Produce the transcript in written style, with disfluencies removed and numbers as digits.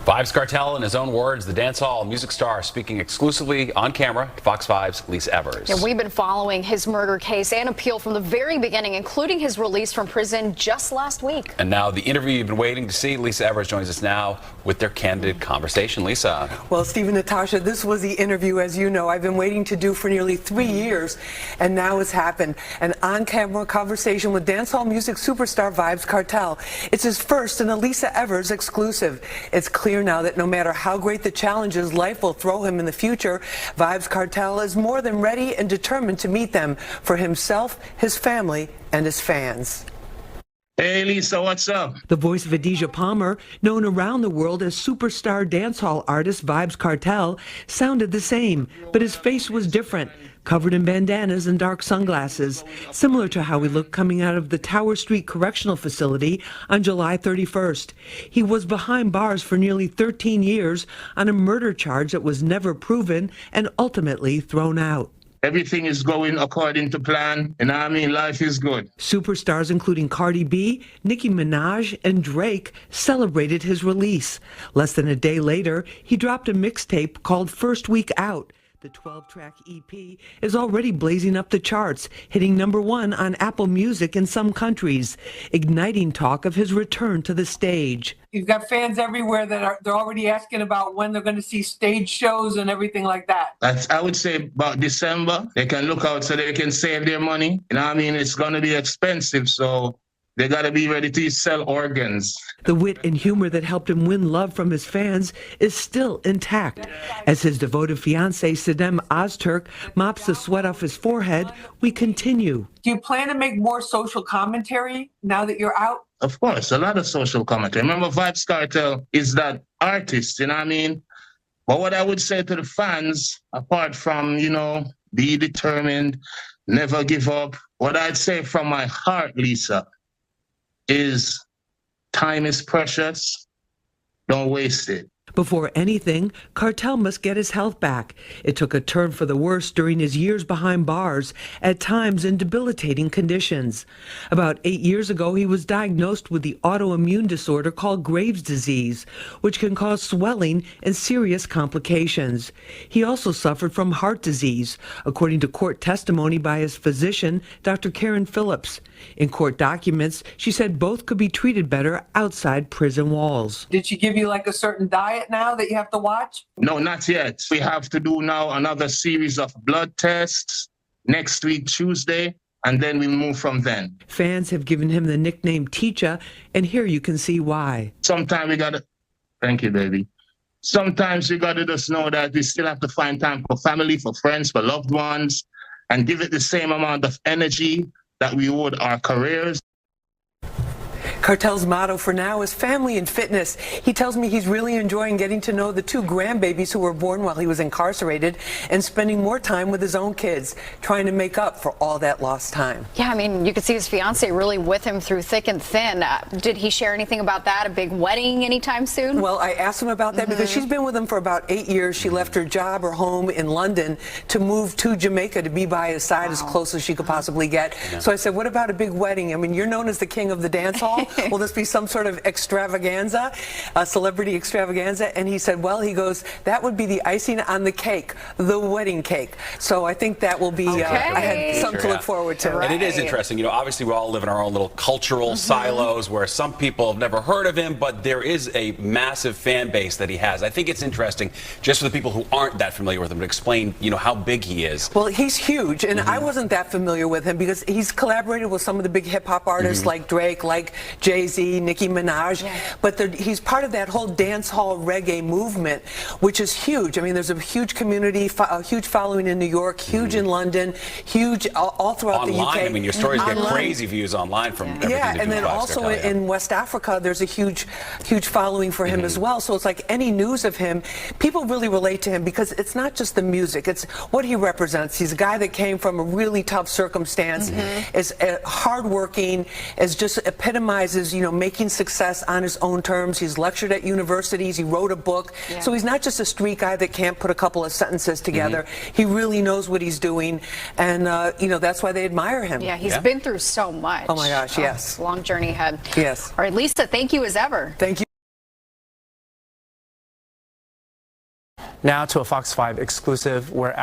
Vybz Kartel, in his own words, the dancehall music star speaking exclusively on camera to Fox 5's Lisa Evers. Yeah, we've been following his murder case and appeal from the very beginning, including his release from prison just last week. And now the interview you've been waiting to see. Lisa Evers joins us now with their candid conversation. Lisa. Well, Steve and Natasha, this was the interview, as you know, I've been waiting to do for nearly 3 years, and now it's happened. An on-camera conversation with dancehall music superstar Vybz Kartel. It's his first and a Lisa Evers exclusive. It's clear now that no matter how great the challenges life will throw him in the future, Vybz Kartel is more than ready and determined to meet them for himself, his family, and his fans. Hey Lisa, what's up? The voice of Adidja Palmer, known around the world as superstar dancehall artist Vybz Kartel, sounded the same, but his face was different, covered in bandanas and dark sunglasses, similar to how he looked coming out of the Tower Street Correctional Facility on July 31st. He was behind bars for nearly 13 years on a murder charge that was never proven and ultimately thrown out. Everything is going according to plan, and I mean, life is good. Superstars including Cardi B, Nicki Minaj, and Drake celebrated his release. Less than a day later, he dropped a mixtape called First Week Out. The 12-track EP is already blazing up the charts, hitting #1 on Apple Music in some countries, igniting talk of his return to the stage. You've got fans everywhere that they're already asking about when they're going to see stage shows and everything like that. I would say about December. They can look out so they can save their money. And I mean, it's going to be expensive, so they got to be ready to sell organs. The wit and humor that helped him win love from his fans is still intact. As his devoted fiancée, Sidem Ozturk, mops the sweat off his forehead, we continue. Do you plan to make more social commentary now that you're out? Of course, a lot of social commentary. Remember, Vybz Kartel is that artist, you know what I mean? But what I would say to the fans, apart from, be determined, never give up, what I'd say from my heart, Lisa, is time is precious. Don't waste it. Before anything, Kartel must get his health back. It took a turn for the worse during his years behind bars, at times in debilitating conditions. About 8 years ago, he was diagnosed with the autoimmune disorder called Graves' disease, which can cause swelling and serious complications. He also suffered from heart disease, according to court testimony by his physician, Dr. Karen Phillips. In court documents, she said both could be treated better outside prison walls. Did she give you like a certain diet now that you have to watch? No, not yet. We have to do now another series of blood tests next week, Tuesday, and then we move from then. Fans have given him the nickname Teacher, and here you can see why. Sometimes we gotta, thank you, baby. Sometimes we gotta just know that we still have to find time for family, for friends, for loved ones, and give it the same amount of energy that we would our careers. Kartel's motto for now is family and fitness. He tells me he's really enjoying getting to know the 2 grandbabies who were born while he was incarcerated and spending more time with his own kids, trying to make up for all that lost time. Yeah, I mean, you could see his fiancée really with him through thick and thin. Did he share anything about that? A big wedding anytime soon? Well, I asked him about that because she's been with him for about 8 years. She left her job, her home in London to move to Jamaica to be by his side as close as she could possibly get. So I said, what about a big wedding? I mean, you're known as the king of the dance hall. Will this be some sort of extravaganza, a celebrity extravaganza? And he said, well, he goes, that would be the icing on the cake, the wedding cake. So I think that will be, I had something to look forward to. And it is interesting, obviously we all live in our own little cultural silos where some people have never heard of him, but there is a massive fan base that he has. I think it's interesting, just for the people who aren't that familiar with him, to explain, how big he is. Well, he's huge, and I wasn't that familiar with him because he's collaborated with some of the big hip-hop artists like Drake, like Jay-Z, Nicki Minaj, but he's part of that whole dance hall reggae movement, which is huge. I mean, there's a huge community, a huge following in New York, huge in London, huge all throughout the UK. I mean, your stories get crazy views online from everything to do and then with also Vybz Kartel, in West Africa, there's a huge following for him as well. So it's like any news of him, people really relate to him because it's not just the music, it's what he represents. He's a guy that came from a really tough circumstance, is hardworking, is just epitomizes, making success on his own terms. He's lectured at universities. He wrote a book. So he's not just a street guy that can't put a couple of sentences together. He really knows what he's doing, and that's why they admire him. Yeah, he's been through so much. Oh my gosh, yes. Long journey ahead. Yes. All right, Lisa, thank you as ever. Thank you. Now to a Fox 5 exclusive where